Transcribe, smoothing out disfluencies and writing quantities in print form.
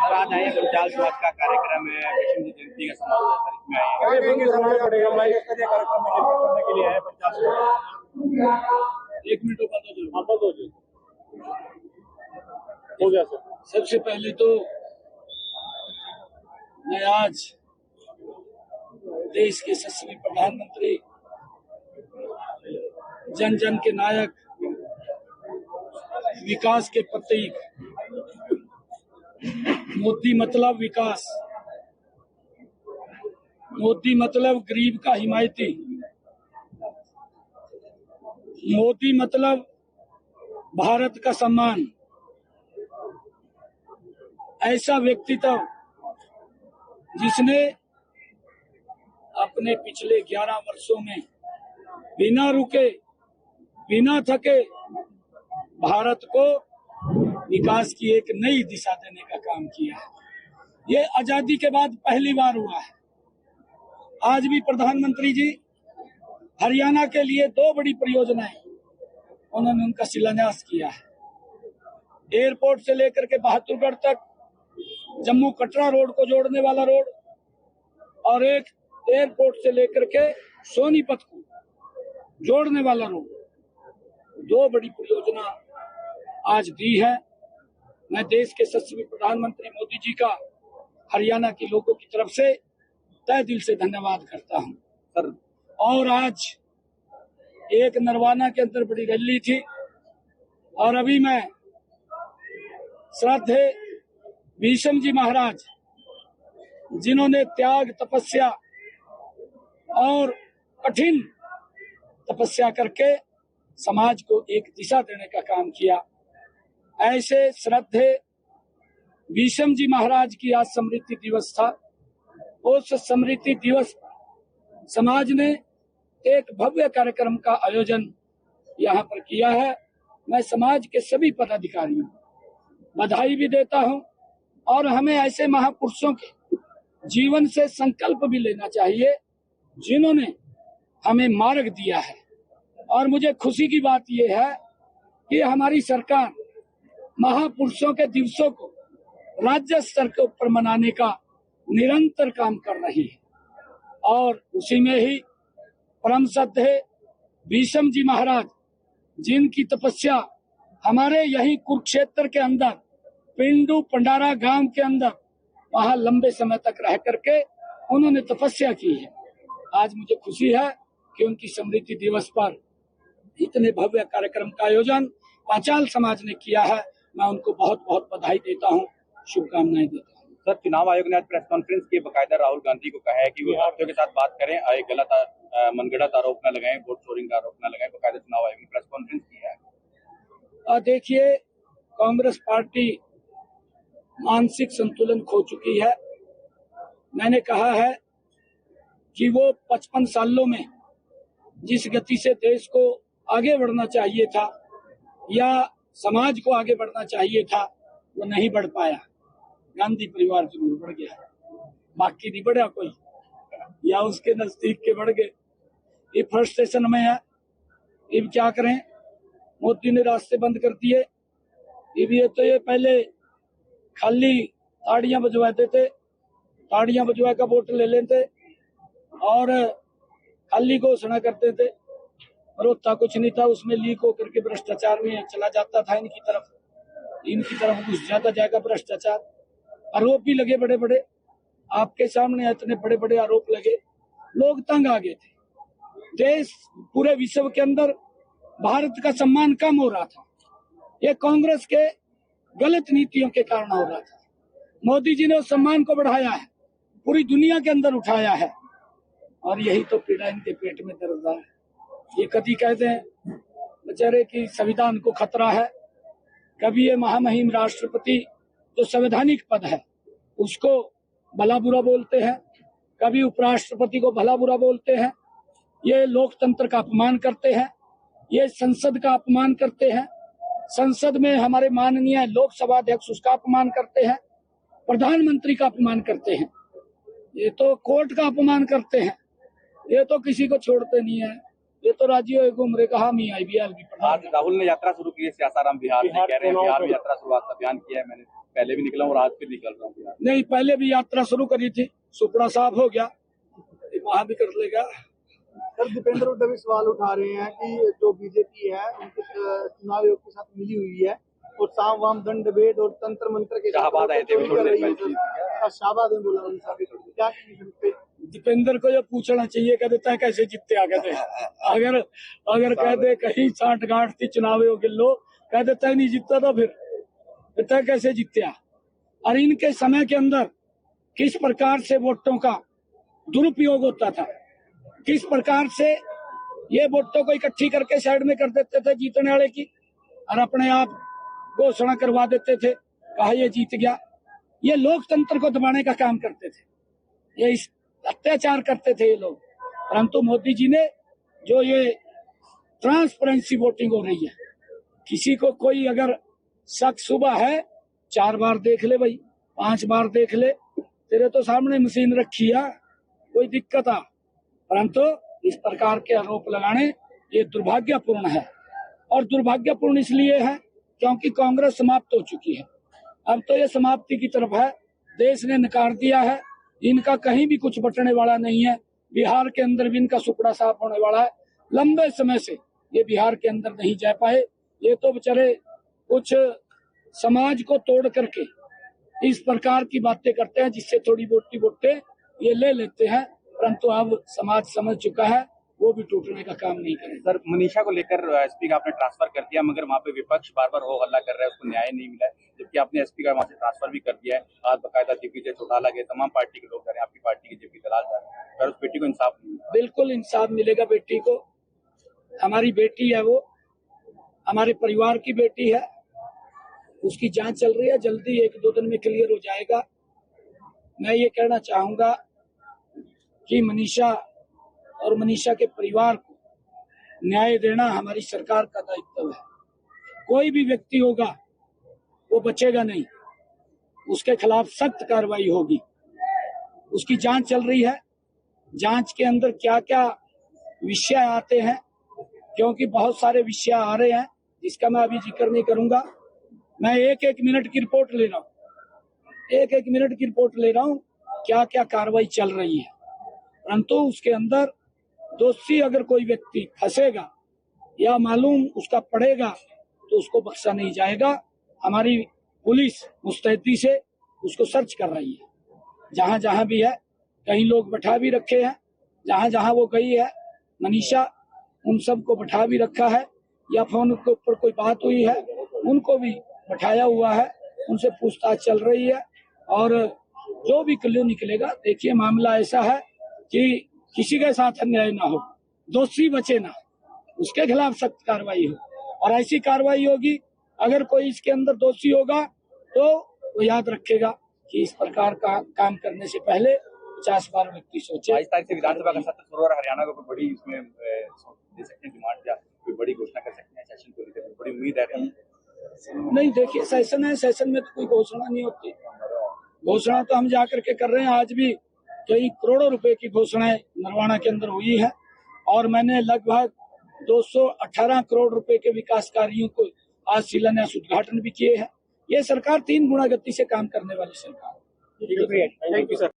आज आए पंचाल समाज का कार्यक्रम है, कृष्ण जयंती का समारोह है, करने के लिए आए पंचाल समाज। 1 मिनट हो गया सर। सबसे पहले तो मैं आज देश के यशस्वी प्रधानमंत्री, जन जन के नायक, विकास के प्रतीक, मोदी मतलब विकास, मोदी मतलब गरीब का हिमायती, मोदी मतलब भारत का सम्मान, ऐसा व्यक्तित्व जिसने अपने पिछले 11 वर्षों में बिना रुके, बिना थके भारत को विकास की एक नई दिशा देने का काम किया है। ये आजादी के बाद पहली बार हुआ है। आज भी प्रधानमंत्री जी हरियाणा के लिए 2 बड़ी परियोजनाएं उन्होंने उनका शिलान्यास किया है। एयरपोर्ट से लेकर के बहादुरगढ़ तक जम्मू कटरा रोड को जोड़ने वाला रोड, और एक एयरपोर्ट से लेकर के सोनीपत को जोड़ने वाला रोड, 2 बड़ी परियोजना आज दी है। मैं देश के यशस्वी प्रधानमंत्री मोदी जी का हरियाणा के लोगों की तरफ से तहे दिल से धन्यवाद करता हूं सर। और आज एक नरवाना के अंदर बड़ी रैली थी, और अभी मैं श्रद्धेय भीष्म जी महाराज, जिन्होंने त्याग, तपस्या और कठिन तपस्या करके समाज को एक दिशा देने का काम किया, ऐसे श्रद्धेय भीष्म जी महाराज की आज स्मृति दिवस था। उस स्मृति दिवस पर समाज ने एक भव्य कार्यक्रम का आयोजन यहाँ पर किया है। मैं समाज के सभी पदाधिकारियों को बधाई भी देता हूँ, और हमें ऐसे महापुरुषों के जीवन से संकल्प भी लेना चाहिए जिन्होंने हमें मार्ग दिया है। और मुझे खुशी की बात यह है कि हमारी सरकार महापुरुषों के दिवसों को राज्य स्तर के ऊपर मनाने का निरंतर काम कर रही है, और उसी में ही परम श्रद्धेय भीष्म जी महाराज, जिनकी तपस्या हमारे यही कुरुक्षेत्र के अंदर पिंडू पंडारा गांव के अंदर वहां लंबे समय तक रह करके उन्होंने तपस्या की है। आज मुझे खुशी है कि उनकी स्मृति दिवस पर इतने भव्य कार्यक्रम का आयोजन पंचाल समाज ने किया है। मैं उनको बहुत बहुत बधाई देता हूं, शुभकामनाएं देता हूं। सर, चुनाव आयोग ने आज प्रेस कॉन्फ्रेंस की बाकायदा राहुल गांधी को कहा है कि वो साथियों के साथ बात करें, गलत मनगढ़ंत आरोप न लगाएं, वोट चोरिंग का आरोप न लगाएं। बाकायदा चुनाव आयोग ने प्रेस कॉन्फ्रेंस किया है। देखिए, कांग्रेस पार्टी मानसिक संतुलन खो चुकी है। मैंने कहा है कि वो 55 सालों में जिस गति से देश को आगे बढ़ना चाहिए था या समाज को आगे बढ़ना चाहिए था, वो नहीं बढ़ पाया। गांधी परिवार जरूर बढ़ गया, बाकी नहीं बढ़ा कोई, या उसके नजदीक के बढ़ गए। ये फ्रस्ट्रेशन में है। अब क्या करें, मोदी ने रास्ते बंद कर दिए। ये पहले खाली ताड़ियां बजवाते थे, ताड़ियां बजवा का वोट ले लेते और खाली घोषणा करते थे, और होता कुछ नहीं था। उसमें लीक होकर के भ्रष्टाचार में चला जाता था। इनकी तरफ घुस जाता जाएगा भ्रष्टाचार। आरोप भी लगे बड़े बड़े, आपके सामने इतने बड़े बड़े आरोप लगे, लोग तंग आ गए थे। देश पूरे विश्व के अंदर भारत का सम्मान कम हो रहा था। ये कांग्रेस के गलत नीतियों के कारण हो रहा था। मोदी जी ने उस सम्मान को बढ़ाया है, पूरी दुनिया के अंदर उठाया है, और यही तो पीड़ा इनके पेट में दर्द है। ये कभी कहते हैं बेचारे कि संविधान को खतरा है, कभी ये महामहिम राष्ट्रपति जो संवैधानिक पद है उसको भला बुरा बोलते हैं, कभी उपराष्ट्रपति को भला बुरा बोलते हैं। ये लोकतंत्र का अपमान करते हैं, ये संसद का अपमान करते हैं। संसद में हमारे माननीय लोकसभा अध्यक्ष उसका अपमान करते हैं, प्रधानमंत्री का अपमान करते हैं, ये तो कोर्ट का अपमान करते हैं। ये तो किसी को छोड़ते नहीं है। ये तो राज्यों घूम रहे, कहा भी आज राहुल ने यात्रा शुरू की है सियासाराम बिहार से, कह रहे हैं बिहार में यात्रा शुरुआत का बयान किया है मैंने। पहले भी निकला हूँ और आज फिर निकल रहा हूँ। नहीं, पहले भी यात्रा शुरू करी थी, सुपड़ा साफ हो गया, वहां भी कर लेगा। सर, दीपेंद्र हुड्डा भी सवाल उठा रहे हैं कि जो बीजेपी है उनके चुनाव आयोग के साथ मिली हुई है और साम वाम दंड भेद और तंत्र मंत्र के शाहबाद आए थे कर रही है। शाहबाद ने बोला क्या कहेंगे? दीपेंद्र को ये पूछना चाहिए, कह देता है कैसे जीतते आ कहते अगर कह दे कहीं साठ गांठ थी चुनाव आयोग लो, कह देता है नहीं जीतता तो फिर कहता है कैसे जीतते आ। और इनके समय के अंदर किस प्रकार से वोटों का दुरुपयोग होता था, किस प्रकार से ये वोटों को इकट्ठी करके साइड में कर देते थे जीतने वाले की और अपने आप घोषणा करवा देते थे, कहा ये जीत गया। ये लोकतंत्र को दबाने का काम करते थे, ये इस अत्याचार करते थे ये लोग। परंतु मोदी जी ने जो ये ट्रांसपेरेंसी वोटिंग हो रही है, किसी को कोई अगर शक सुबह है 4 बार देख ले भाई, 5 बार देख ले, तेरे तो सामने मशीन रखी है, कोई दिक्कत आ। परंतु इस प्रकार के आरोप लगाने ये दुर्भाग्यपूर्ण है और दुर्भाग्यपूर्ण इसलिए है क्योंकि कांग्रेस समाप्त हो चुकी है। अब तो ये समाप्ति की तरफ है, देश ने नकार दिया है, इनका कहीं भी कुछ बटने वाला नहीं है। बिहार के अंदर भी इनका सुपड़ा साफ होने वाला है। लंबे समय से ये बिहार के अंदर नहीं जा पाए, ये तो बेचारे कुछ समाज को तोड़ करके इस प्रकार की बातें करते हैं जिससे थोड़ी बोटी वोटें ये ले लेते हैं, परंतु अब समाज समझ चुका है, वो भी टूटने का काम नहीं करेगा। सर, मनीषा को लेकर एसपी का आपने ट्रांसफर कर दिया, मगर वहाँ पे विपक्ष बार बार हो हल्ला कर रहा है, उसको न्याय नहीं मिला है, जबकि आपने एसपी का वहाँ से ट्रांसफर भी कर दिया है। आज बकायदा दिग्विजय चौटाला के तमाम पार्टी के लोग कह रहे हैं, आपकी पार्टी के जेपी दलाल जा रहे हैं, पर उस बेटी को इंसाफ नहीं मिला। बिल्कुल इंसाफ मिलेगा बेटी को, हमारी बेटी है, वो हमारे परिवार की बेटी है, उसकी जांच चल रही है, जल्दी 1-2 दिन में क्लियर हो जाएगा। मैं ये कहना चाहूंगा कि मनीषा और मनीषा के परिवार को न्याय देना हमारी सरकार का दायित्व है। कोई भी व्यक्ति होगा वो बचेगा नहीं, उसके खिलाफ सख्त कार्रवाई होगी। उसकी जांच चल रही है, जांच के अंदर क्या क्या विषय आते हैं, क्योंकि बहुत सारे विषय आ रहे हैं जिसका मैं अभी जिक्र नहीं करूंगा। मैं एक मिनट की रिपोर्ट ले रहा हूँ, एक मिनट की रिपोर्ट ले रहा हूँ क्या क्या कार्रवाई चल रही है। परंतु उसके अंदर दोषी अगर कोई व्यक्ति फंसेगा या मालूम उसका पड़ेगा तो उसको बख्शा नहीं जाएगा। हमारी पुलिस मुस्तैदी से उसको सर्च कर रही है, जहां जहां भी है, कहीं लोग बैठा भी रखे हैं, जहां जहां वो गई है मनीषा, उन सबको बैठा भी रखा है, या फोन के ऊपर कोई बात हुई है उनको भी बैठाया हुआ है, उनसे पूछताछ चल रही है। और जो भी क्लू निकलेगा, देखिए मामला ऐसा है कि किसी के साथ अन्याय ना हो, दोषी बचे ना, उसके खिलाफ सख्त कार्रवाई हो। और ऐसी कार्रवाई होगी, अगर कोई इसके अंदर दोषी होगा तो वो याद रखेगा कि इस प्रकार का काम करने से पहले 50 बार व्यक्ति सोचे। 22 तारीख से विधानसभा का सत्र शुरू हो रहा है, हरियाणा को कोई बड़ी इसमें दे सकते हैं डिमांड, या कोई बड़ी घोषणा कर सकते हैं सेशन को लेकर, बड़ी उम्मीद है। नहीं, देखिए सेशन है, सेशन में तो कोई घोषणा नहीं होती, घोषणा तो हम जाकर के कर रहे हैं। आज भी कई करोड़ों रुपए की घोषणाएं नरवाना के अंदर हुई है और मैंने लगभग 218 करोड़ रुपए के विकास कार्यों को आज शिलान्यास उद्घाटन भी किए हैं। ये सरकार 3 गुना गति से काम करने वाली सरकार है। Thank you sir.